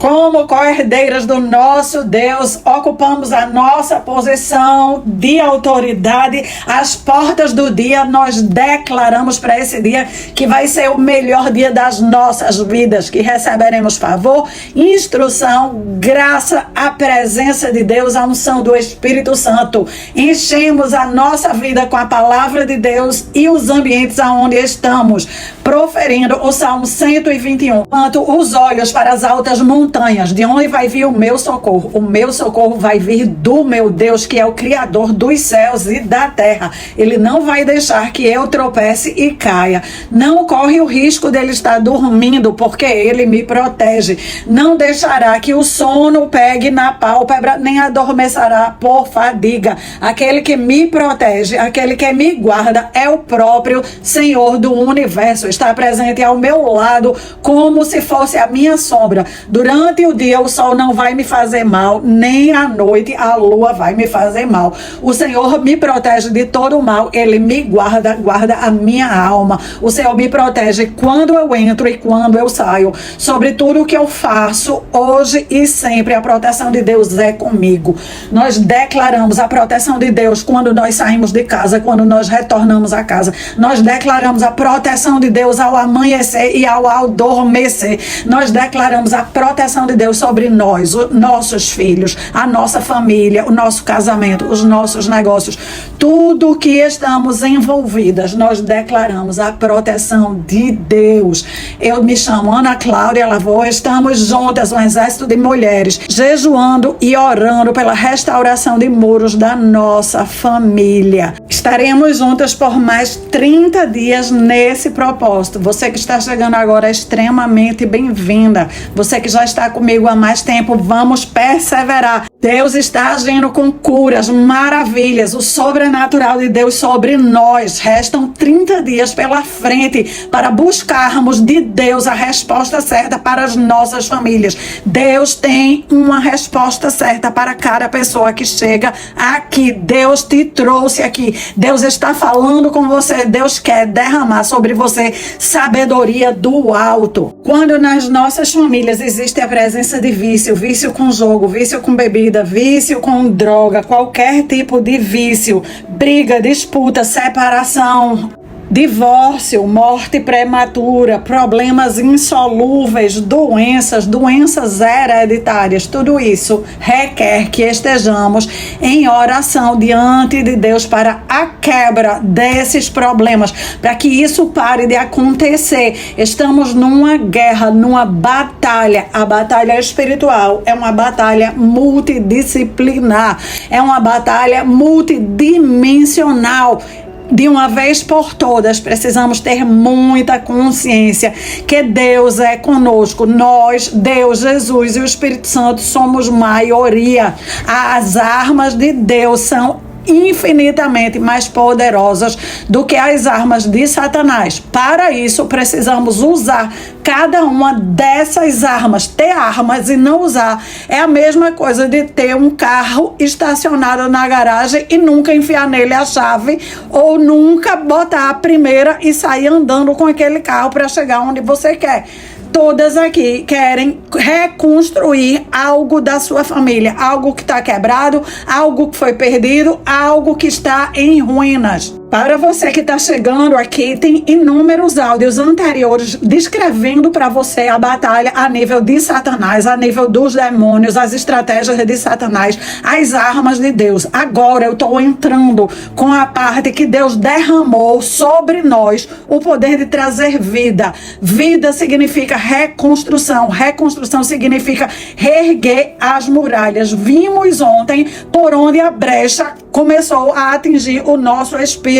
Como cordeiras do nosso Deus, ocupamos a nossa posição de autoridade. As portas do dia, nós declaramos para esse dia que vai ser o melhor dia das nossas vidas, que receberemos favor, instrução, graça, a presença de Deus, a unção do Espírito Santo. Enchemos a nossa vida com a palavra de Deus e os ambientes aonde estamos, proferindo o Salmo 121. Levanto os olhos para as altas montanhas, de onde vai vir o meu socorro? O meu socorro vai vir do meu Deus, que é o Criador dos céus e da terra. Ele não vai deixar que eu tropece e caia. Não corre o risco dele estar dormindo, porque ele me protege. Não deixará que o sono pegue na pálpebra, nem adormecerá por fadiga. Aquele que me protege, aquele que me guarda, é o próprio Senhor do universo. Está presente ao meu lado, como se fosse a minha sombra. Durante o dia o sol não vai me fazer mal, nem à noite a lua vai me fazer mal. O Senhor me protege de todo o mal, Ele me guarda, guarda a minha alma. O Senhor me protege quando eu entro e quando eu saio. Sobre tudo o que eu faço, hoje e sempre, a proteção de Deus é comigo. Nós declaramos a proteção de Deus quando nós saímos de casa, quando nós retornamos a casa. Nós declaramos a proteção de Deus ao amanhecer e ao adormecer. Nós declaramos a proteção de Deus sobre nós, os nossos filhos, a nossa família, o nosso casamento, os nossos negócios, tudo que estamos envolvidas, nós declaramos a proteção de Deus. Eu me chamo Ana Cláudia Lavoa, estamos juntas, um exército de mulheres, jejuando e orando pela restauração de muros da nossa família. Estaremos juntas por mais 30 dias nesse propósito. Você que está chegando agora é extremamente bem-vinda. Você que já está comigo há mais tempo, vamos perseverar. Deus está agindo com curas, maravilhas, o sobrenatural de Deus sobre nós. Restam 30 dias pela frente para buscarmos de Deus a resposta certa para as nossas famílias. Deus tem uma resposta certa para cada pessoa que chega aqui. Deus te trouxe aqui. Deus está falando com você. Deus quer derramar sobre você sabedoria do alto. Quando nas nossas famílias existe a presença de vício, vício com jogo, vício com bebida, vício com droga, qualquer tipo de vício, briga, disputa, separação, divórcio, morte prematura, problemas insolúveis, doenças hereditárias, tudo isso requer que estejamos em oração diante de Deus para a quebra desses problemas, para que isso pare de acontecer. Estamos numa guerra, numa batalha. A batalha espiritual é uma batalha multidisciplinar, é uma batalha multidimensional. De uma vez por todas, precisamos ter muita consciência que Deus é conosco. Nós, Deus, Jesus e o Espírito Santo somos maioria. As armas de Deus são infinitamente mais poderosas do que as armas de Satanás. Para isso, precisamos usar cada uma dessas armas. Ter armas e não usar é a mesma coisa de ter um carro estacionado na garagem e nunca enfiar nele a chave, ou nunca botar a primeira e sair andando com aquele carro para chegar onde você quer. Todas aqui querem reconstruir algo da sua família, algo que está quebrado, algo que foi perdido, algo que está em ruínas. Para você que está chegando aqui, tem inúmeros áudios anteriores descrevendo para você a batalha a nível de Satanás, a nível dos demônios, as estratégias de Satanás, as armas de Deus. Agora eu estou entrando com a parte que Deus derramou sobre nós, o poder de trazer vida. Vida significa reconstrução. Reconstrução significa reerguer as muralhas. Vimos ontem por onde a brecha começou a atingir o nosso espírito.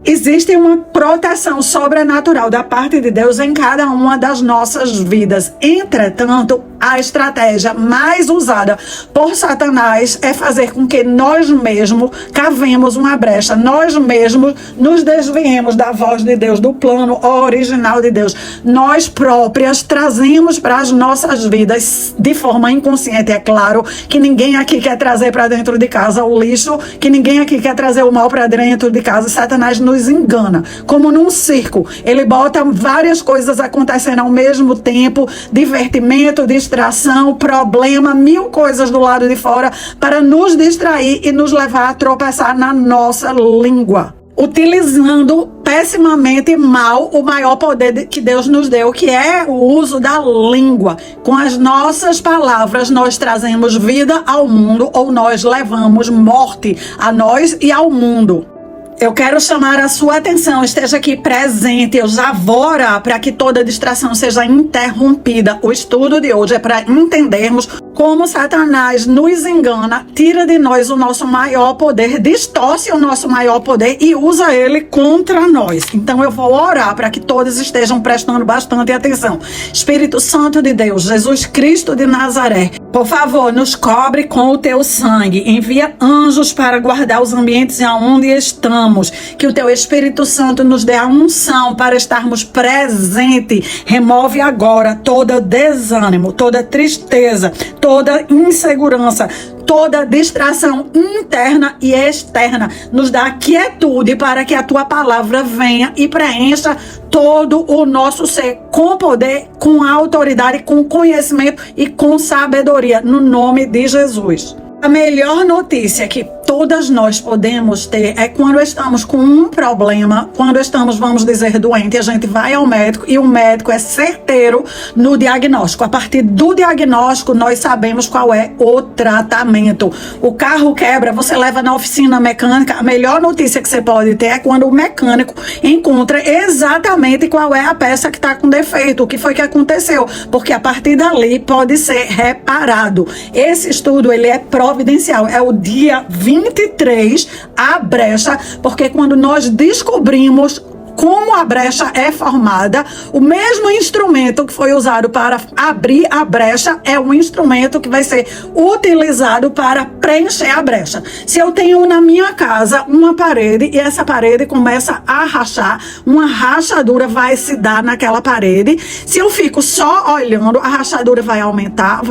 Existe uma proteção sobrenatural da parte de Deus em cada uma das nossas vidas. Entretanto, a estratégia mais usada por Satanás é fazer com que nós mesmos cavemos uma brecha, nós mesmos nos desviemos da voz de Deus, do plano original de Deus. Nós próprias trazemos para as nossas vidas, de forma inconsciente, é claro, que ninguém aqui quer trazer para dentro de casa o lixo, que ninguém aqui quer trazer o mal para dentro de casa. Satanás nos engana, como num circo. Ele bota várias coisas acontecendo ao mesmo tempo, divertimento, distração, distração, problema, mil coisas do lado de fora para nos distrair e nos levar a tropeçar na nossa língua, utilizando pessimamente mal o maior poder que Deus nos deu, que é o uso da língua. Com as nossas palavras nós trazemos vida ao mundo ou nós levamos morte a nós e ao mundo. Eu quero chamar a sua atenção, esteja aqui presente. Eu já vou orar para que toda distração seja interrompida. O estudo de hoje é para entendermos como Satanás nos engana, tira de nós o nosso maior poder, distorce o nosso maior poder e usa ele contra nós. Então eu vou orar para que todos estejam prestando bastante atenção. Espírito Santo de Deus, Jesus Cristo de Nazaré, por favor, nos cobre com o teu sangue. Envia anjos para guardar os ambientes aonde estamos. Que o teu Espírito Santo nos dê a unção para estarmos presentes. Remove agora todo desânimo, toda tristeza, toda insegurança, toda distração interna e externa. Nos dá quietude para que a tua palavra venha e preencha todo o nosso ser com poder, com autoridade, com conhecimento e com sabedoria, no nome de Jesus. A melhor notícia que todas nós podemos ter é quando estamos com um problema, quando estamos, vamos dizer, doente, a gente vai ao médico e o médico é certeiro no diagnóstico. A partir do diagnóstico, nós sabemos qual é o tratamento. O carro quebra, você leva na oficina mecânica, a melhor notícia que você pode ter é quando o mecânico encontra exatamente qual é a peça que está com defeito, o que foi que aconteceu, porque a partir dali pode ser reparado. Esse estudo, ele é providencial, é o dia 23, a brecha, porque quando nós descobrimos como a brecha é formada, o mesmo instrumento que foi usado para abrir a brecha é um instrumento que vai ser utilizado para preencher a brecha. Se eu tenho na minha casa uma parede e essa parede começa a rachar, uma rachadura vai se dar naquela parede. Se eu fico só olhando, a rachadura vai aumentar,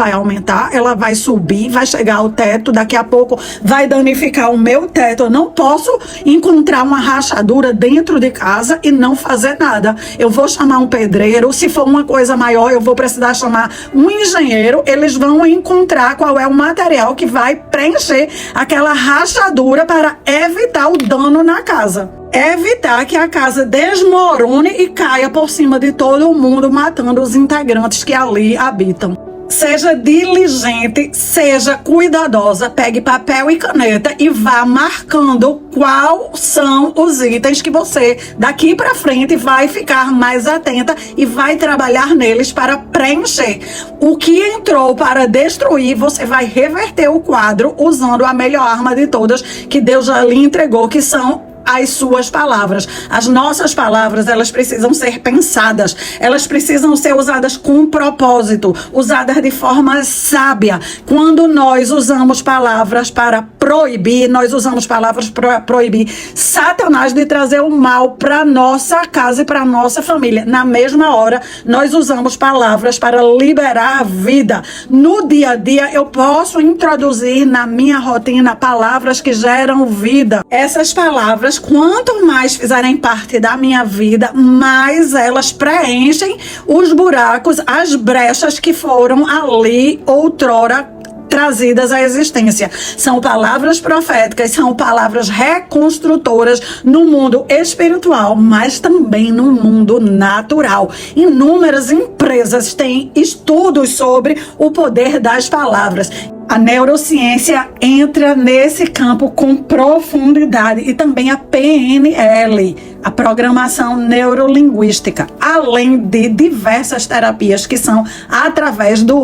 ela vai subir, vai chegar ao teto, daqui a pouco vai danificar o meu teto. Eu não posso encontrar uma rachadura dentro de casa e não fazer nada. Eu vou chamar um pedreiro, se for uma coisa maior, eu vou precisar chamar um engenheiro, eles vão encontrar qual é o material que vai preencher aquela rachadura para evitar o dano na casa. Evitar que a casa desmorone e caia por cima de todo mundo, matando os integrantes que ali habitam. Seja diligente, seja cuidadosa, pegue papel e caneta e vá marcando quais são os itens que você daqui para frente vai ficar mais atenta e vai trabalhar neles para preencher. O que entrou para destruir, você vai reverter o quadro usando a melhor arma de todas que Deus já lhe entregou, que são as suas palavras. As nossas palavras, elas precisam ser pensadas, elas precisam ser usadas com propósito, usadas de forma sábia. Quando nós usamos palavras para proibir, nós usamos palavras para proibir Satanás de trazer o mal para nossa casa e para nossa família. Na mesma hora, nós usamos palavras para liberar a vida. No dia a dia, eu posso introduzir na minha rotina palavras que geram vida. Essas palavras, quanto mais fizerem parte da minha vida, mais elas preenchem os buracos, as brechas que foram ali outrora trazidas à existência. São palavras proféticas, são palavras reconstrutoras no mundo espiritual, mas também no mundo natural. Inúmeras empresas têm estudos sobre o poder das palavras. A neurociência entra nesse campo com profundidade e também a PNL, a programação neurolinguística, além de diversas terapias que são através do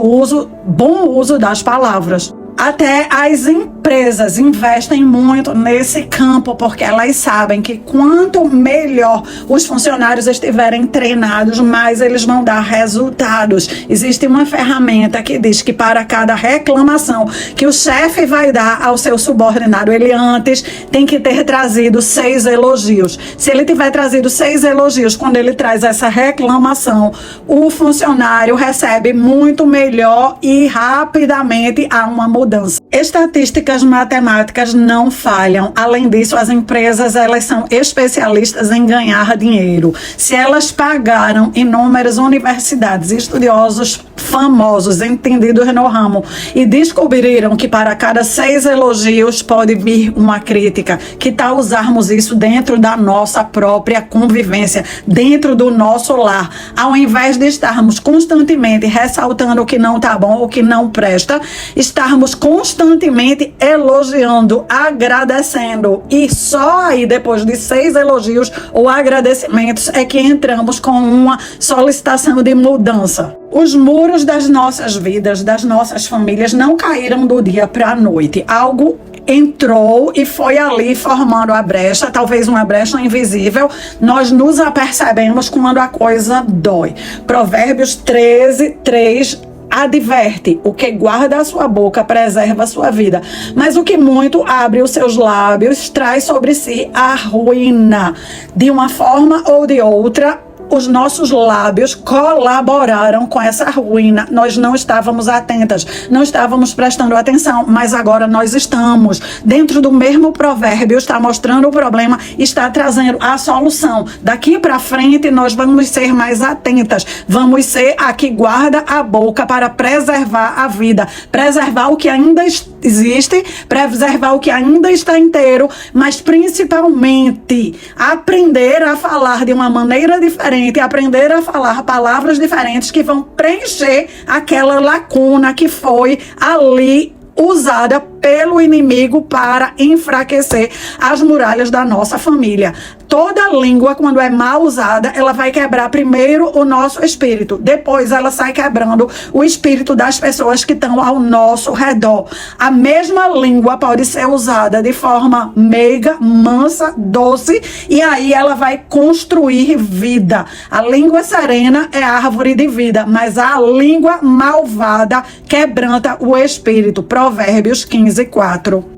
bom uso das palavras. Até as empresas investem muito nesse campo, porque elas sabem que quanto melhor os funcionários estiverem treinados, mais eles vão dar resultados. Existe uma ferramenta que diz que para cada reclamação que o chefe vai dar ao seu subordinado, ele antes tem que ter trazido 6 elogios. Se ele tiver trazido 6 elogios, quando ele traz essa reclamação, o funcionário recebe muito melhor e rapidamente há uma mudança. Estatísticas as matemáticas não falham. Além disso, as empresas, elas são especialistas em ganhar dinheiro. Se elas pagaram inúmeras universidades, estudiosos famosos, entendidos no ramo, e descobriram que para cada 6 elogios pode vir uma crítica, que tal usarmos isso dentro da nossa própria convivência, dentro do nosso lar, ao invés de estarmos constantemente ressaltando o que não está bom, o que não presta, estarmos constantemente elogiando, agradecendo, e só aí depois de 6 elogios ou agradecimentos é que entramos com uma solicitação de mudança. Os muros das nossas vidas, das nossas famílias, não caíram do dia para a noite. Algo entrou e foi ali formando a brecha, talvez uma brecha invisível. Nós nos apercebemos quando a coisa dói. Provérbios 13:3 adverte: o que guarda a sua boca preserva a sua vida, mas o que muito abre os seus lábios traz sobre si a ruína. De uma forma ou de outra, os nossos lábios colaboraram com essa ruína. Nós não estávamos atentas, não estávamos prestando atenção, mas agora nós estamos. Dentro do mesmo provérbio, está mostrando o problema, está trazendo a solução. Daqui para frente, nós vamos ser mais atentas. Vamos ser a que guarda a boca para preservar a vida, preservar o que ainda existe, preservar o que ainda está inteiro, mas principalmente aprender a falar de uma maneira diferente, aprender a falar palavras diferentes que vão preencher aquela lacuna que foi ali usada pelo inimigo para enfraquecer as muralhas da nossa família. Toda língua, quando é mal usada, ela vai quebrar primeiro o nosso espírito. Depois ela sai quebrando o espírito das pessoas que estão ao nosso redor. A mesma língua pode ser usada de forma meiga, mansa, doce, e aí ela vai construir vida. A língua serena é a árvore de vida, mas a língua malvada quebranta o espírito. Provérbios 15:4.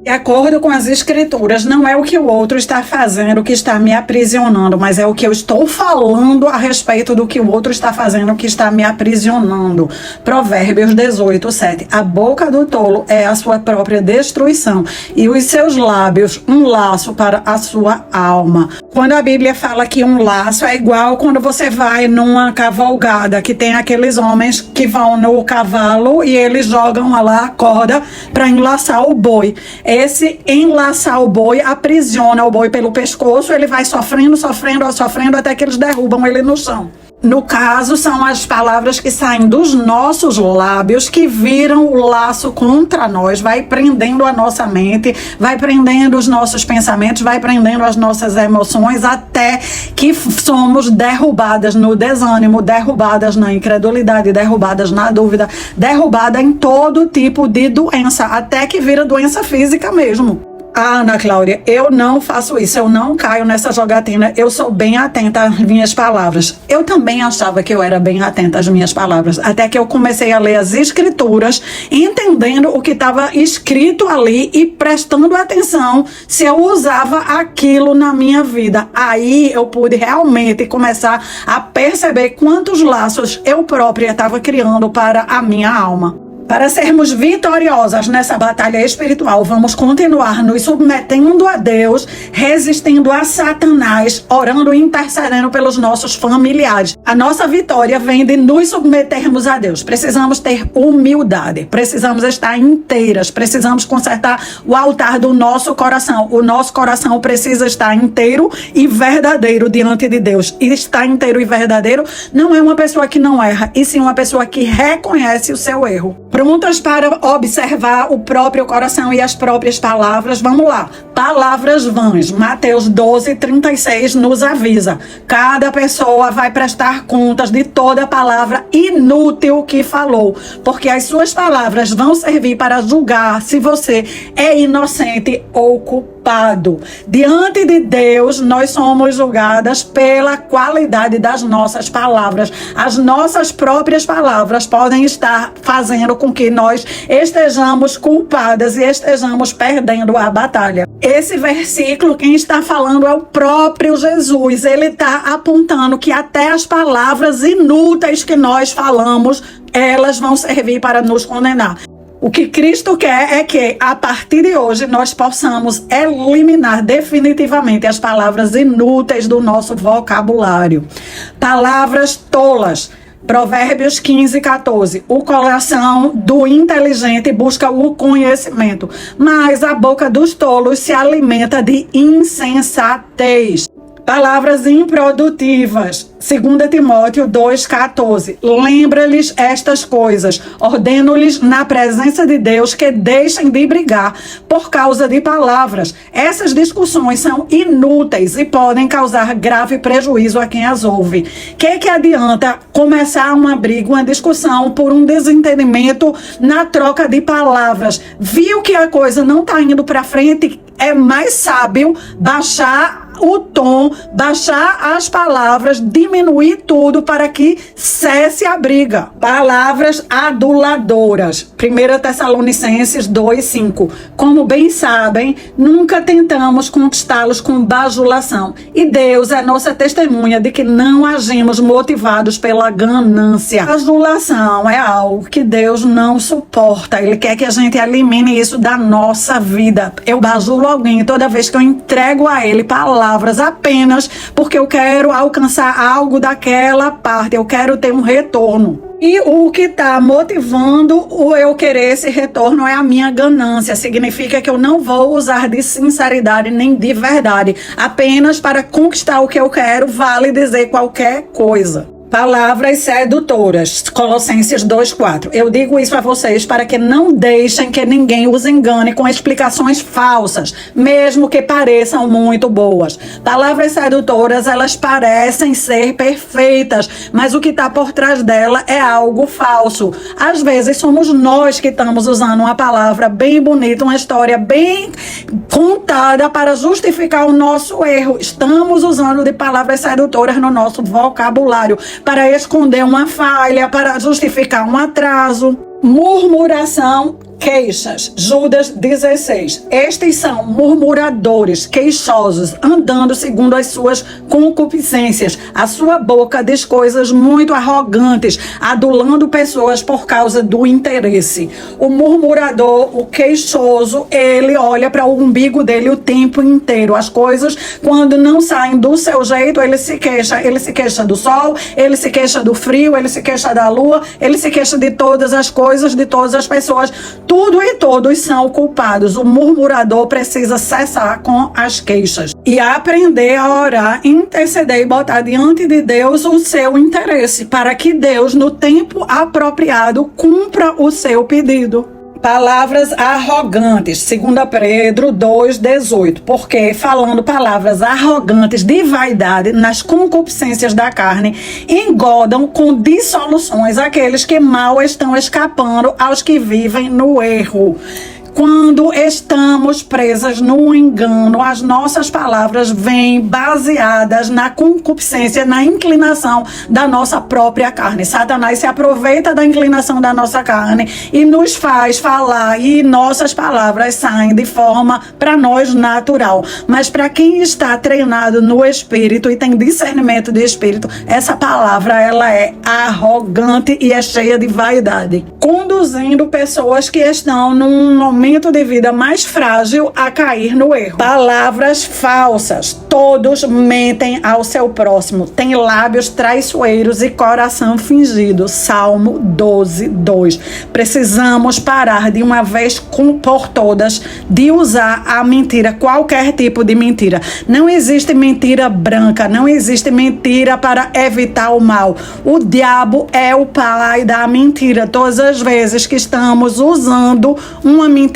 De acordo com as escrituras, não é o que o outro está fazendo que está me aprisionando, mas é o que eu estou falando a respeito do que o outro está fazendo que está me aprisionando. Provérbios 18:7. A boca do tolo é a sua própria destruição e os seus lábios um laço para a sua alma. Quando a Bíblia fala que um laço é igual quando você vai numa cavalgada, que tem aqueles homens que vão no cavalo e eles jogam lá a corda para enlaçar o boi. Esse enlaçar o boi aprisiona o boi pelo pescoço, ele vai sofrendo até que eles derrubam ele no chão. No caso, são as palavras que saem dos nossos lábios que viram o laço contra nós, vai prendendo a nossa mente, vai prendendo os nossos pensamentos, vai prendendo as nossas emoções, até que somos derrubadas no desânimo, derrubadas na incredulidade, derrubadas na dúvida, derrubada em todo tipo de doença, até que vira doença física mesmo. Ah, Ana Cláudia, eu não faço isso, eu não caio nessa jogatina, eu sou bem atenta às minhas palavras. Eu também achava que eu era bem atenta às minhas palavras, até que eu comecei a ler as escrituras, entendendo o que estava escrito ali e prestando atenção se eu usava aquilo na minha vida. Aí eu pude realmente começar a perceber quantos laços eu própria estava criando para a minha alma. Para sermos vitoriosas nessa batalha espiritual, vamos continuar nos submetendo a Deus, resistindo a Satanás, orando e intercedendo pelos nossos familiares. A nossa vitória vem de nos submetermos a Deus. Precisamos ter humildade, precisamos estar inteiras, precisamos consertar o altar do nosso coração. O nosso coração precisa estar inteiro e verdadeiro diante de Deus. E estar inteiro e verdadeiro não é uma pessoa que não erra, e sim uma pessoa que reconhece o seu erro. Prontas para observar o próprio coração e as próprias palavras? Vamos lá. Palavras vãs. Mateus 12:36 nos avisa. Cada pessoa vai prestar contas de toda palavra inútil que falou, porque as suas palavras vão servir para julgar se você é inocente ou culpado. Diante de Deus, nós somos julgadas pela qualidade das nossas palavras. As nossas próprias palavras podem estar fazendo com que nós estejamos culpadas e estejamos perdendo a batalha. Esse versículo, quem está falando é o próprio Jesus. Ele está apontando que até as palavras inúteis que nós falamos, elas vão servir para nos condenar. O que Cristo quer é que, a partir de hoje, nós possamos eliminar definitivamente as palavras inúteis do nosso vocabulário. Palavras tolas. Provérbios 15, 14. O coração do inteligente busca o conhecimento, mas a boca dos tolos se alimenta de insensatez. Palavras improdutivas. 2 Timóteo 2,14. Lembra-lhes estas coisas. Ordeno-lhes na presença de Deus que deixem de brigar por causa de palavras. Essas discussões são inúteis e podem causar grave prejuízo a quem as ouve. Que adianta começar uma briga, uma discussão por um desentendimento na troca de palavras? Viu que a coisa não está indo para frente? É mais sábio baixar o tom, baixar as palavras, diminuir tudo para que cesse a briga. Palavras aduladoras. 1 Tessalonicenses 2:5. Como bem sabem, nunca tentamos conquistá-los com bajulação. E Deus é nossa testemunha de que não agimos motivados pela ganância. Bajulação é algo que Deus não suporta. Ele quer que a gente elimine isso da nossa vida. Eu bajulo alguém toda vez que eu entrego a ele palavras apenas porque eu quero alcançar algo daquela parte, eu quero ter um retorno. E o que está motivando o eu querer esse retorno é a minha ganância. Significa que eu não vou usar de sinceridade nem de verdade. Apenas para conquistar o que eu quero, vale dizer qualquer coisa. Palavras sedutoras. Colossenses 2:4. Eu digo isso a vocês para que não deixem que ninguém os engane com explicações falsas, mesmo que pareçam muito boas. Palavras sedutoras, elas parecem ser perfeitas, mas o que está por trás dela é algo falso. Às vezes somos nós que estamos usando uma palavra bem bonita, uma história bem contada para justificar o nosso erro. Estamos usando de palavras sedutoras no nosso vocabulário para esconder uma falha, para justificar um atraso. Murmuração, queixas. Judas 16. Estes são murmuradores, queixosos, andando segundo as suas concupiscências. A sua boca diz coisas muito arrogantes, adulando pessoas por causa do interesse. O murmurador, o queixoso, ele olha para o umbigo dele o tempo inteiro. As coisas, quando não saem do seu jeito, ele se queixa. Ele se queixa do sol, ele se queixa do frio, ele se queixa da lua, ele se queixa de todas as coisas, de todas as pessoas. Tudo e todos são culpados. O murmurador precisa cessar com as queixas e aprender a orar, interceder e botar diante de Deus o seu interesse, para que Deus, no tempo apropriado, cumpra o seu pedido. Palavras arrogantes, 2 Pedro 2,18, porque falando palavras arrogantes de vaidade nas concupiscências da carne, engodam com dissoluções aqueles que mal estão escapando aos que vivem no erro. Quando estamos presas no engano, as nossas palavras vêm baseadas na concupiscência, na inclinação da nossa própria carne. Satanás se aproveita da inclinação da nossa carne e nos faz falar, e nossas palavras saem de forma, para nós, natural. Mas para quem está treinado no espírito e tem discernimento de espírito, essa palavra, ela é arrogante e é cheia de vaidade, conduzindo pessoas que estão num momento de vida mais frágil a cair no erro. Palavras falsas. Todos mentem ao seu próximo. Tem lábios traiçoeiros e coração fingido. Salmo 12:2. Precisamos parar de uma vez por todas de usar a mentira, qualquer tipo de mentira. Não existe mentira branca, não existe mentira para evitar o mal. O diabo é o pai da mentira. Todas as vezes que estamos usando uma mentira,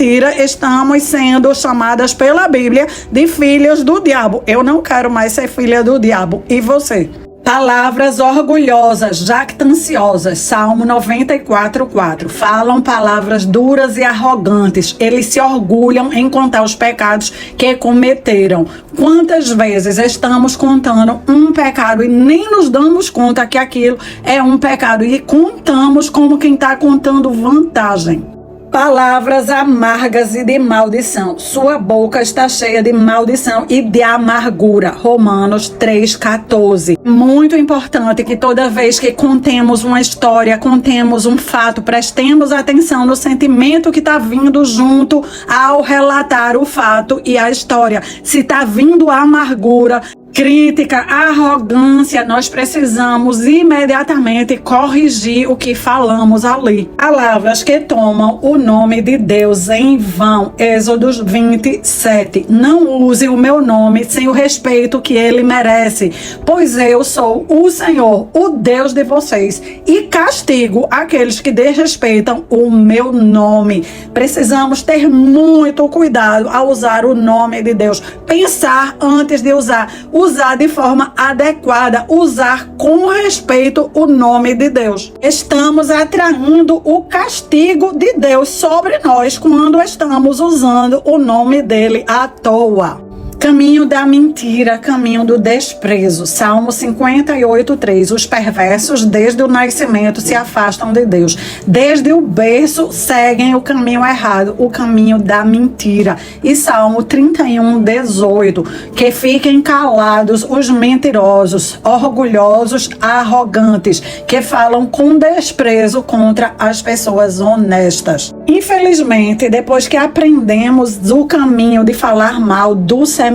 estamos sendo chamadas pela Bíblia de filhas do diabo. Eu não quero mais ser filha do diabo. E você? Palavras orgulhosas, jactanciosas. Salmo 94:4. Falam palavras duras e arrogantes. Eles se orgulham em contar os pecados que cometeram. Quantas vezes estamos contando um pecado e nem nos damos conta que aquilo é um pecado e contamos como quem está contando vantagem? palavras amargas e de maldição. Sua boca está cheia de maldição e de amargura. Romanos 3,14. Muito importante que toda vez que contemos uma história, contemos um fato, prestemos atenção no sentimento que está vindo junto ao relatar o fato e a história. Se está vindo a amargura, crítica, arrogância, nós precisamos imediatamente corrigir o que falamos ali. Palavras que tomam o nome de Deus em vão. Êxodo 27. Não use o meu nome sem o respeito que ele merece, pois eu sou o Senhor, o Deus de vocês, e castigo aqueles que desrespeitam o meu nome. Precisamos ter muito cuidado ao usar o nome de Deus. Pensar antes de usar de forma adequada, usar com respeito o nome de Deus. Estamos atraindo o castigo de Deus sobre nós quando estamos usando o nome dele à toa. Caminho da mentira, caminho do desprezo. Salmo 58:3. Os perversos desde o nascimento se afastam de Deus. Desde o berço seguem o caminho errado, o caminho da mentira. E Salmo 31:18. Que fiquem calados os mentirosos, orgulhosos, arrogantes, que falam com desprezo contra as pessoas honestas. Infelizmente, depois que aprendemos o caminho de falar mal do semelhante,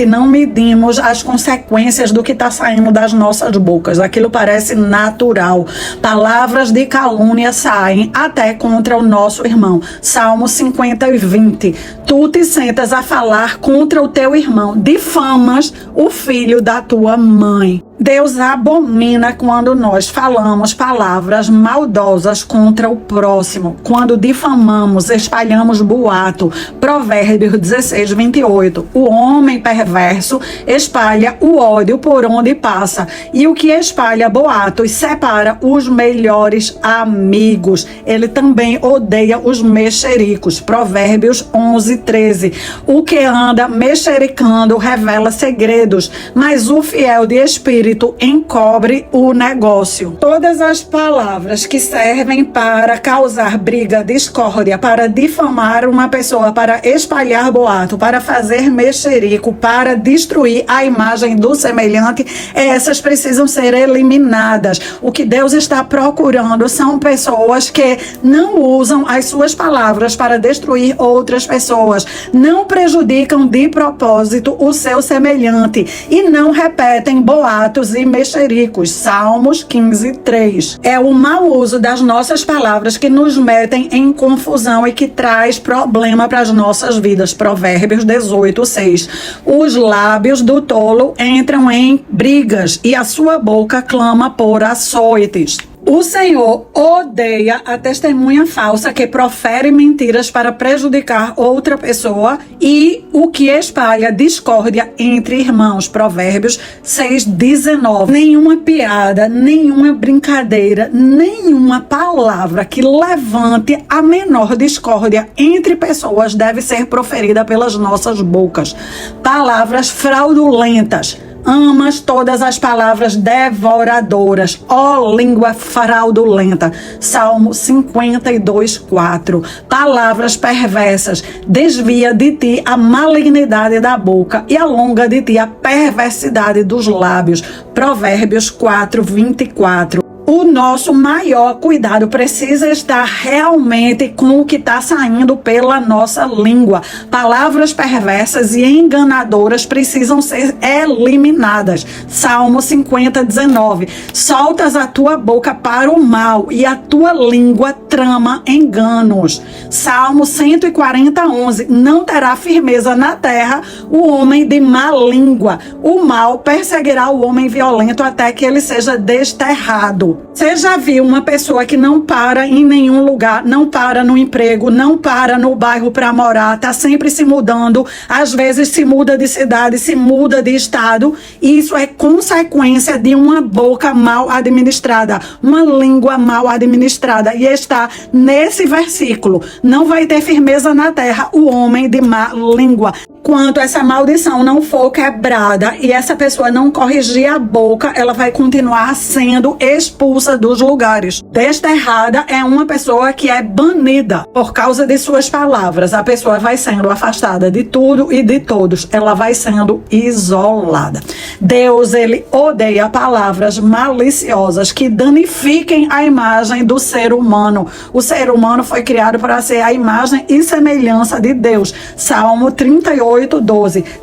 não medimos as consequências do que está saindo das nossas bocas. Aquilo parece natural. Palavras de calúnia saem até contra o nosso irmão. Salmo 50:20. Tu te sentas a falar contra o teu irmão, difamas o filho da tua mãe. Deus abomina quando nós falamos palavras maldosas contra o próximo, quando difamamos, espalhamos boato. Provérbios 16:28. O homem perverso espalha o ódio por onde passa, e o que espalha boatos separa os melhores amigos. Ele também odeia os mexericos. Provérbios 11:13. O que anda mexericando revela segredos, mas o fiel de espírito encobre o negócio. Todas as palavras que servem para causar briga, discórdia, para difamar uma pessoa, para espalhar boato, para fazer mexerico, para destruir a imagem do semelhante, essas precisam ser eliminadas. O que Deus está procurando são pessoas que não usam as suas palavras para destruir outras pessoas, não prejudicam de propósito o seu semelhante e não repetem boatos e mexericos. Salmos 15:3. É o mau uso das nossas palavras que nos metem em confusão e que traz problema para as nossas vidas. Provérbios 18:6. Os lábios do tolo entram em brigas e a sua boca clama por açoites. O Senhor odeia a testemunha falsa que profere mentiras para prejudicar outra pessoa e o que espalha discórdia entre irmãos. Provérbios 6:19. Nenhuma piada, nenhuma brincadeira, nenhuma palavra que levante a menor discórdia entre pessoas deve ser proferida pelas nossas bocas. Palavras fraudulentas. Amas todas as palavras devoradoras, ó língua fraudulenta. Salmo 52:4. Palavras perversas. Desvia de ti a malignidade da boca e alonga de ti a perversidade dos lábios. Provérbios 4:24. O nosso maior cuidado precisa estar realmente com o que está saindo pela nossa língua. Palavras perversas e enganadoras precisam ser eliminadas. Salmo 50:19. Soltas a tua boca para o mal e a tua língua trama enganos. Salmo 140:11. Não terá firmeza na terra o homem de má língua. O mal perseguirá o homem violento até que ele seja desterrado. Você já viu uma pessoa que não para em nenhum lugar, não para no emprego, não para no bairro para morar, tá sempre se mudando, às vezes se muda de cidade, se muda de estado, e isso é consequência de uma boca mal administrada, uma língua mal administrada, e está nesse versículo: não vai ter firmeza na terra o homem de má língua. enquanto essa maldição não for quebrada e essa pessoa não corrigir a boca, ela vai continuar sendo expulsa dos lugares. Desterrada é uma pessoa que é banida por causa de suas palavras. A pessoa vai sendo afastada de tudo e de todos. Ela vai sendo isolada. Deus, ele odeia palavras maliciosas que danifiquem a imagem do ser humano. O ser humano foi criado para ser a imagem e semelhança de Deus. Salmo 38:12.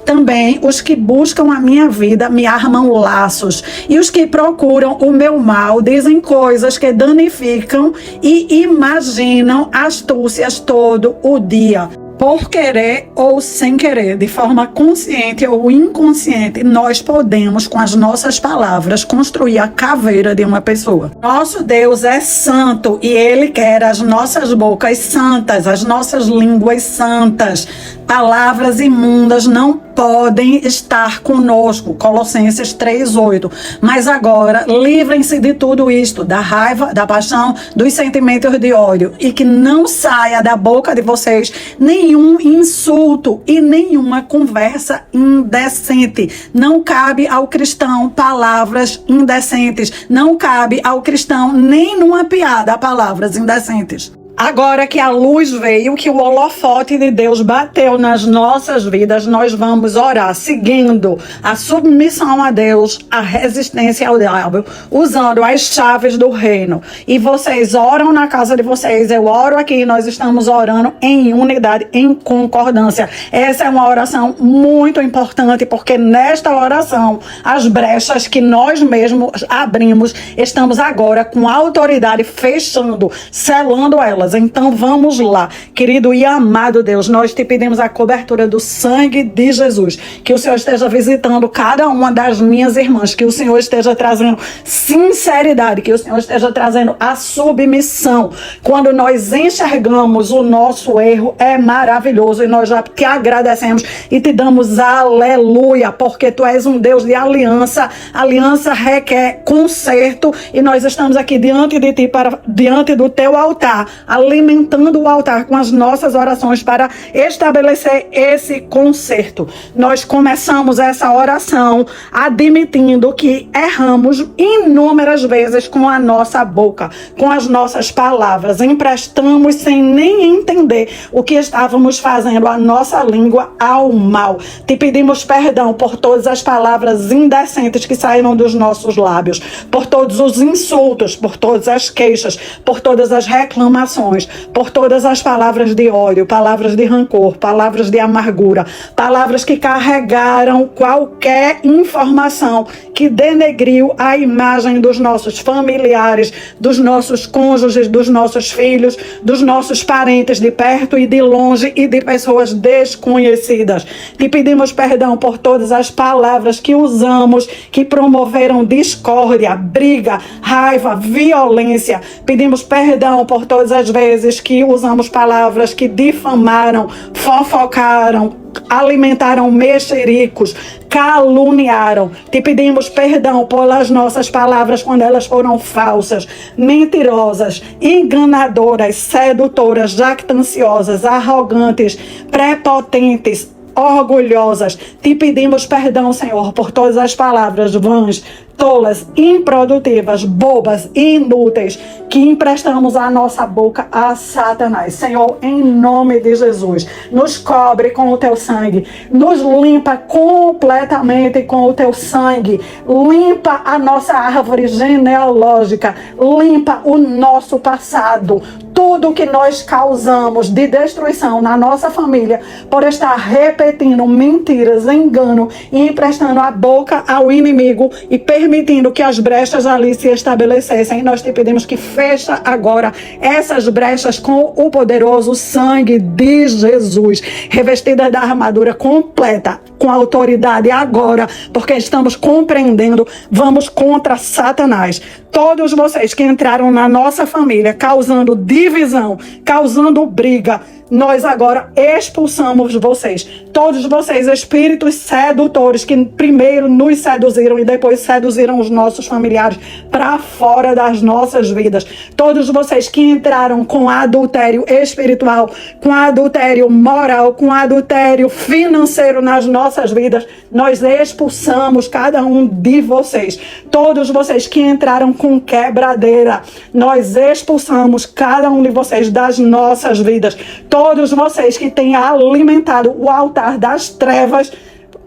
Também os que buscam a minha vida me armam laços, e os que procuram o meu mal dizem coisas que danificam e imaginam astúcias todo o dia. Por querer ou sem querer, de forma consciente ou inconsciente, nós podemos, com as nossas palavras, construir a caveira de uma pessoa. Nosso Deus é santo e Ele quer as nossas bocas santas, as nossas línguas santas. Palavras imundas não podem estar conosco. Colossenses 3:8. Mas agora, livrem-se de tudo isto, da raiva, da paixão, dos sentimentos de ódio, e que não saia da boca de vocês nenhum insulto e nenhuma conversa indecente. Não cabe ao cristão palavras indecentes. Não cabe ao cristão nem numa piada palavras indecentes. Agora que a luz veio, que o holofote de Deus bateu nas nossas vidas, nós vamos orar seguindo a submissão a Deus, a resistência ao diabo, usando as chaves do reino. E vocês oram na casa de vocês, eu oro aqui, nós estamos orando em unidade, em concordância. Essa é uma oração muito importante, porque nesta oração, as brechas que nós mesmos abrimos, estamos agora com autoridade fechando, selando elas. Então vamos lá, querido e amado Deus, nós te pedimos a cobertura do sangue de Jesus, que o Senhor esteja visitando cada uma das minhas irmãs, que o Senhor esteja trazendo sinceridade, que o Senhor esteja trazendo a submissão. Quando nós enxergamos o nosso erro, é maravilhoso, e nós já te agradecemos e te damos aleluia, porque tu és um Deus de aliança. Aliança requer conserto, e nós estamos aqui diante de ti, diante do teu altar, alimentando o altar com as nossas orações para estabelecer esse conserto. Nós começamos essa oração admitindo que erramos inúmeras vezes com a nossa boca, com as nossas palavras. Emprestamos sem nem entender o que estávamos fazendo a nossa língua ao mal. Te pedimos perdão por todas as palavras indecentes que saíram dos nossos lábios, por todos os insultos, por todas as queixas, por todas as reclamações, por todas as palavras de ódio, palavras de rancor, palavras de amargura, palavras que carregaram qualquer informação que denegriu a imagem dos nossos familiares, dos nossos cônjuges, dos nossos filhos, dos nossos parentes de perto e de longe e de pessoas desconhecidas. Te pedimos perdão por todas as palavras que usamos, que promoveram discórdia, briga, raiva, violência. Pedimos perdão por todas as vezes que usamos palavras que difamaram, fofocaram, alimentaram mexericos, caluniaram. Te pedimos perdão pelas nossas palavras quando elas foram falsas, mentirosas, enganadoras, sedutoras, jactanciosas, arrogantes, prepotentes, orgulhosas. Te pedimos perdão, Senhor, por todas as palavras vãs, tolas, improdutivas, bobas e inúteis que emprestamos a nossa boca a Satanás. Senhor, em nome de Jesus, nos cobre com o teu sangue, nos limpa completamente com o teu sangue, limpa a nossa árvore genealógica, limpa o nosso passado, tudo que nós causamos de destruição na nossa família por estar repetindo mentiras, engano e emprestando a boca ao inimigo e permitindo que as brechas ali se estabelecessem. Nós te pedimos que fecha agora essas brechas com o poderoso sangue de Jesus, revestida da armadura completa, com autoridade agora, porque estamos compreendendo, vamos contra Satanás. Todos vocês que entraram na nossa família causando divisão, causando briga, nós agora expulsamos vocês. Todos vocês, espíritos sedutores, que primeiro nos seduziram e depois seduziram os nossos familiares para fora das nossas vidas. Todos vocês que entraram com adultério espiritual, com adultério moral, com adultério financeiro nas nossas vidas, nós expulsamos cada um de vocês. Todos vocês que entraram com quebradeira, nós expulsamos cada um de vocês das nossas vidas. Todos vocês que têm alimentado o altar das trevas,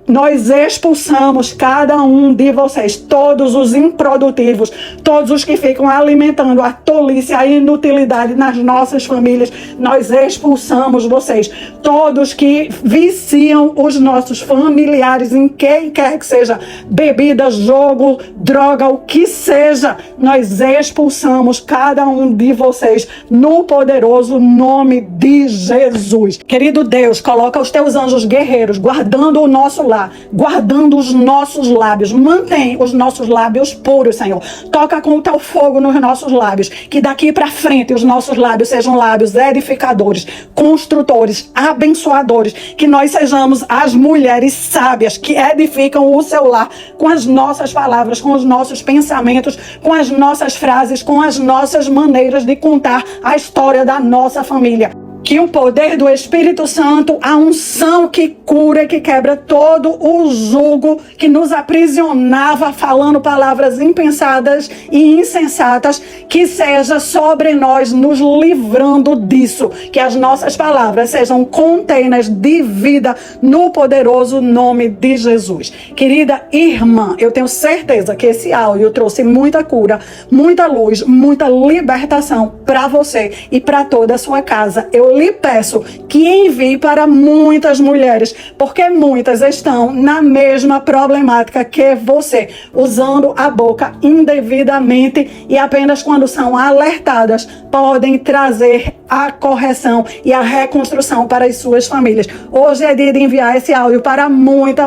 nós expulsamos cada um de vocês, todos os improdutivos, todos os que ficam alimentando a tolice, a inutilidade nas nossas famílias, nós expulsamos vocês. Todos que viciam os nossos familiares em quem quer que seja, bebida, jogo, droga, o que seja, nós expulsamos cada um de vocês no poderoso nome de Jesus. Querido Deus, coloca os teus anjos guerreiros guardando o nosso lar, guardando os nossos lábios. Mantém os nossos lábios puros, Senhor. Toca com o teu fogo nos nossos lábios, que daqui para frente os nossos lábios sejam lábios edificadores, construtores, abençoadores, que nós sejamos as mulheres sábias que edificam o seu lar com as nossas palavras, com os nossos pensamentos, com as nossas frases, com as nossas maneiras de contar a história da nossa família. Que o poder do Espírito Santo, a unção que cura e que quebra todo o jugo que nos aprisionava falando palavras impensadas e insensatas, que seja sobre nós, nos livrando disso. Que as nossas palavras sejam containers de vida no poderoso nome de Jesus. Querida irmã, eu tenho certeza que esse áudio trouxe muita cura, muita luz, muita libertação para você e para toda a sua casa. Eu lhe peço que envie para muitas mulheres, porque muitas estão na mesma problemática que você, usando a boca indevidamente, e apenas quando são alertadas podem trazer a correção e a reconstrução para as suas famílias. Hoje é dia de enviar esse áudio para muita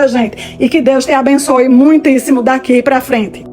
gente, e que Deus te abençoe muitíssimo daqui para frente.